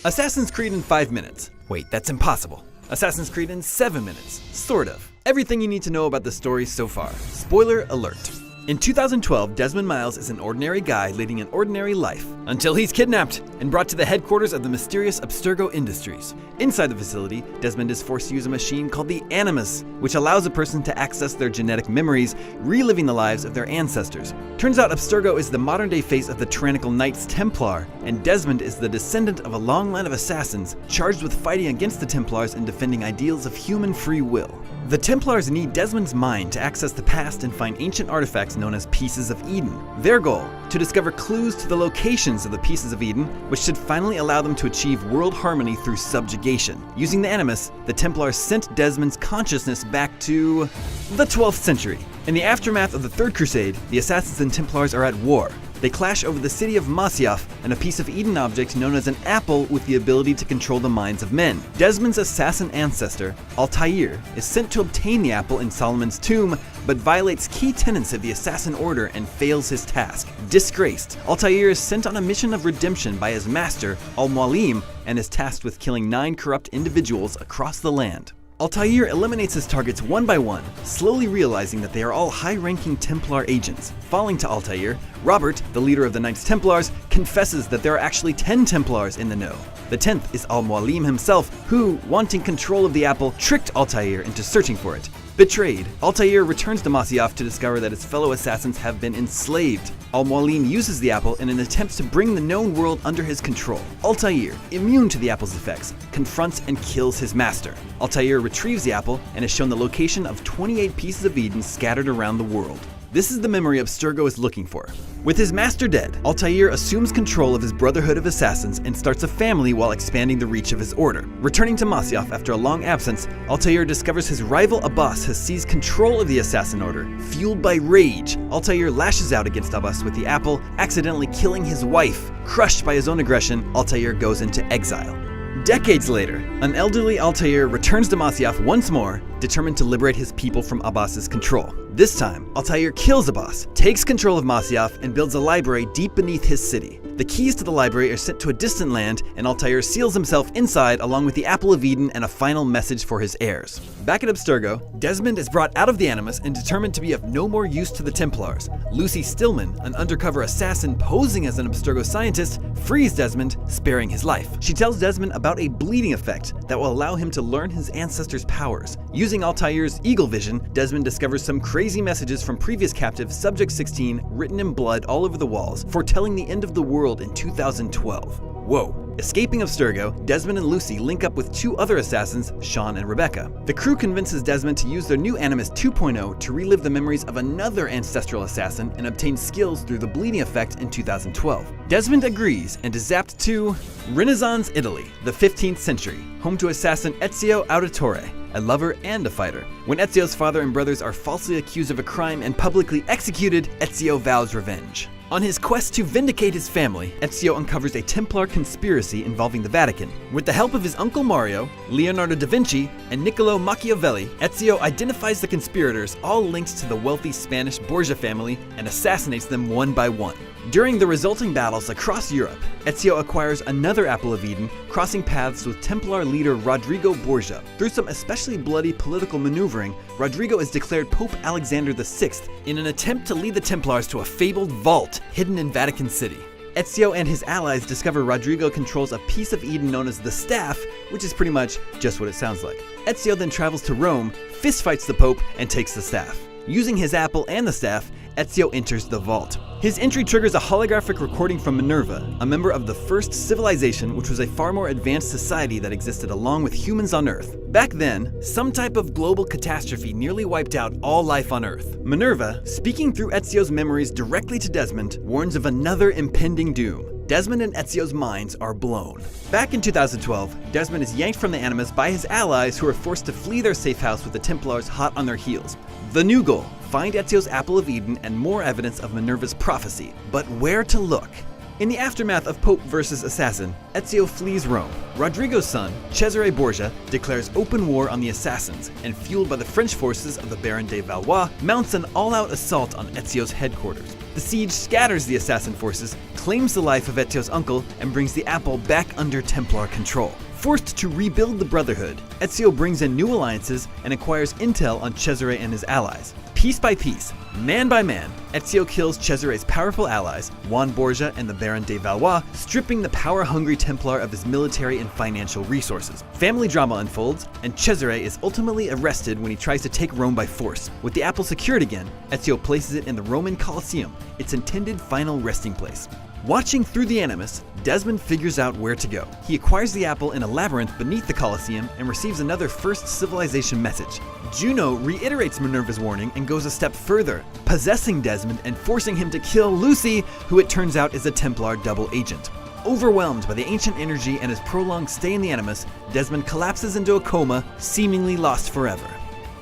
Assassin's Creed in 5 minutes. Wait, that's impossible. Assassin's Creed in 7 minutes. Sort of. Everything you need to know about the story so far. Spoiler alert. In 2012, Desmond Miles is an ordinary guy leading an ordinary life until he's kidnapped and brought to the headquarters of the mysterious Abstergo Industries. Inside the facility, Desmond is forced to use a machine called the Animus, which allows a person to access their genetic memories, reliving the lives of their ancestors. Turns out Abstergo is the modern-day face of the tyrannical Knights Templar, and Desmond is the descendant of a long line of assassins charged with fighting against the Templars and defending ideals of human free will. The Templars need Desmond's mind to access the past and find ancient artifacts known as Pieces of Eden. Their goal, to discover clues to the locations of the Pieces of Eden, which should finally allow them to achieve world harmony through subjugation. Using the Animus, the Templars sent Desmond's consciousness back to the 12th century. In the aftermath of the Third Crusade, the Assassins and Templars are at war. They clash over the city of Masyaf and a piece of Eden object known as an apple with the ability to control the minds of men. Desmond's assassin ancestor, Altair, is sent to obtain the apple in Solomon's tomb, but violates key tenets of the assassin order and fails his task. Disgraced, Altair is sent on a mission of redemption by his master, Al-Mualim, and is tasked with killing 9 corrupt individuals across the land. Altair eliminates his targets one by one, slowly realizing that they are all high-ranking Templar agents. Falling to Altair, Robert, the leader of the Knights Templars, confesses that there are actually 10 Templars in the know. The 10th is Al-Mualim himself, who, wanting control of the apple, tricked Altair into searching for it. Betrayed, Altair returns to Masyaf to discover that his fellow assassins have been enslaved. Al-Mualim uses the apple in an attempt to bring the known world under his control. Altair, immune to the apple's effects, confronts and kills his master. Altair retrieves the apple and is shown the location of 28 Pieces of Eden scattered around the world. This is the memory Abstergo is looking for. With his master dead, Altair assumes control of his Brotherhood of Assassins and starts a family while expanding the reach of his order. Returning to Masyaf after a long absence, Altair discovers his rival Abbas has seized control of the Assassin Order. Fueled by rage, Altair lashes out against Abbas with the apple, accidentally killing his wife. Crushed by his own aggression, Altair goes into exile. Decades later, an elderly Altair returns to Masyaf once more, determined to liberate his people from Abbas's control. This time, Altair kills Abbas, takes control of Masyaf, and builds a library deep beneath his city. The keys to the library are sent to a distant land, and Altair seals himself inside along with the Apple of Eden and a final message for his heirs. Back at Abstergo, Desmond is brought out of the Animus and determined to be of no more use to the Templars. Lucy Stillman, an undercover assassin posing as an Abstergo scientist, frees Desmond, sparing his life. She tells Desmond about a bleeding effect that will allow him to learn his ancestors' powers. Using Altair's eagle vision, Desmond discovers some crazy messages from previous captive Subject 16 written in blood all over the walls, foretelling the end of the world in 2012. Whoa. Escaping Abstergo, Desmond and Lucy link up with 2 other assassins, Sean and Rebecca. The crew convinces Desmond to use their new Animus 2.0 to relive the memories of another ancestral assassin and obtain skills through the bleeding effect in 2012. Desmond agrees and is zapped to Renaissance Italy, the 15th century, home to assassin Ezio Auditore, a lover and a fighter. When Ezio's father and brothers are falsely accused of a crime and publicly executed, Ezio vows revenge. On his quest to vindicate his family, Ezio uncovers a Templar conspiracy involving the Vatican. With the help of his uncle Mario, Leonardo da Vinci, and Niccolo Machiavelli, Ezio identifies the conspirators, all linked to the wealthy Spanish Borgia family, and assassinates them one by one. During the resulting battles across Europe, Ezio acquires another Apple of Eden, crossing paths with Templar leader Rodrigo Borgia. Through some especially bloody political maneuvering, Rodrigo is declared Pope Alexander VI in an attempt to lead the Templars to a fabled vault hidden in Vatican City. Ezio and his allies discover Rodrigo controls a piece of Eden known as the Staff, which is pretty much just what it sounds like. Ezio then travels to Rome, fistfights the Pope, and takes the Staff. Using his apple and the Staff, Ezio enters the vault. His entry triggers a holographic recording from Minerva, a member of the first civilization, which was a far more advanced society that existed along with humans on Earth. Back then, some type of global catastrophe nearly wiped out all life on Earth. Minerva, speaking through Ezio's memories directly to Desmond, warns of another impending doom. Desmond and Ezio's minds are blown. Back in 2012, Desmond is yanked from the Animus by his allies who are forced to flee their safe house with the Templars hot on their heels. The new goal, find Ezio's Apple of Eden and more evidence of Minerva's prophecy. But where to look? In the aftermath of Pope versus Assassin, Ezio flees Rome. Rodrigo's son, Cesare Borgia, declares open war on the assassins, and fueled by the French forces of the Baron de Valois, mounts an all-out assault on Ezio's headquarters. The siege scatters the assassin forces, claims the life of Ezio's uncle and brings the apple back under Templar control. Forced to rebuild the Brotherhood, Ezio brings in new alliances and acquires intel on Cesare and his allies. Piece by piece, man by man, Ezio kills Cesare's powerful allies, Juan Borgia and the Baron de Valois, stripping the power-hungry Templar of his military and financial resources. Family drama unfolds, and Cesare is ultimately arrested when he tries to take Rome by force. With the apple secured again, Ezio places it in the Roman Colosseum, its intended final resting place. Watching through the Animus, Desmond figures out where to go. He acquires the apple in a labyrinth beneath the Colosseum and receives another First Civilization message. Juno reiterates Minerva's warning and goes a step further, possessing Desmond and forcing him to kill Lucy, who it turns out is a Templar double agent. Overwhelmed by the ancient energy and his prolonged stay in the Animus, Desmond collapses into a coma, seemingly lost forever.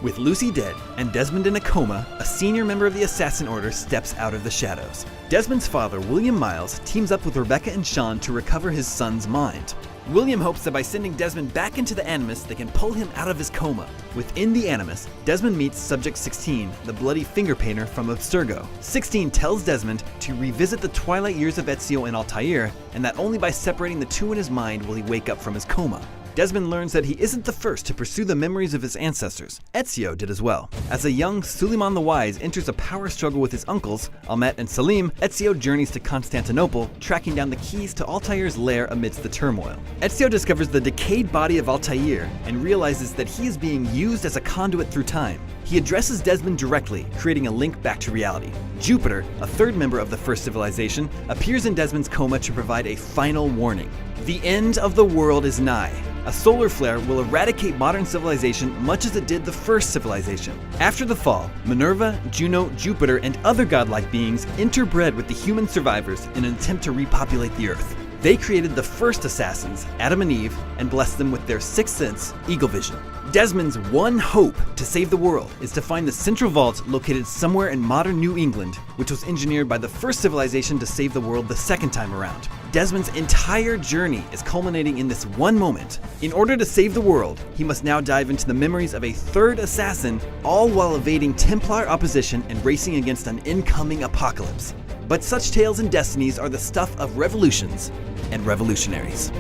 With Lucy dead and Desmond in a coma, a senior member of the Assassin Order steps out of the shadows. Desmond's father, William Miles, teams up with Rebecca and Sean to recover his son's mind. William hopes that by sending Desmond back into the Animus, they can pull him out of his coma. Within the Animus, Desmond meets Subject 16, the bloody finger painter from Abstergo. 16 tells Desmond to revisit the twilight years of Ezio and Altair, and that only by separating the two in his mind will he wake up from his coma. Desmond learns that he isn't the first to pursue the memories of his ancestors. Ezio did as well. As a young Suleiman the Wise enters a power struggle with his uncles, Ahmet and Selim, Ezio journeys to Constantinople, tracking down the keys to Altair's lair amidst the turmoil. Ezio discovers the decayed body of Altair and realizes that he is being used as a conduit through time. He addresses Desmond directly, creating a link back to reality. Jupiter, a third member of the First Civilization, appears in Desmond's coma to provide a final warning. The end of the world is nigh. A solar flare will eradicate modern civilization much as it did the first civilization. After the fall, Minerva, Juno, Jupiter, and other godlike beings interbred with the human survivors in an attempt to repopulate the Earth. They created the first assassins, Adam and Eve, and blessed them with their sixth sense, Eagle Vision. Desmond's one hope to save the world is to find the central vault located somewhere in modern New England, which was engineered by the first civilization to save the world the second time around. Desmond's entire journey is culminating in this one moment. In order to save the world, he must now dive into the memories of a third assassin, all while evading Templar opposition and racing against an incoming apocalypse. But such tales and destinies are the stuff of revolutions and revolutionaries.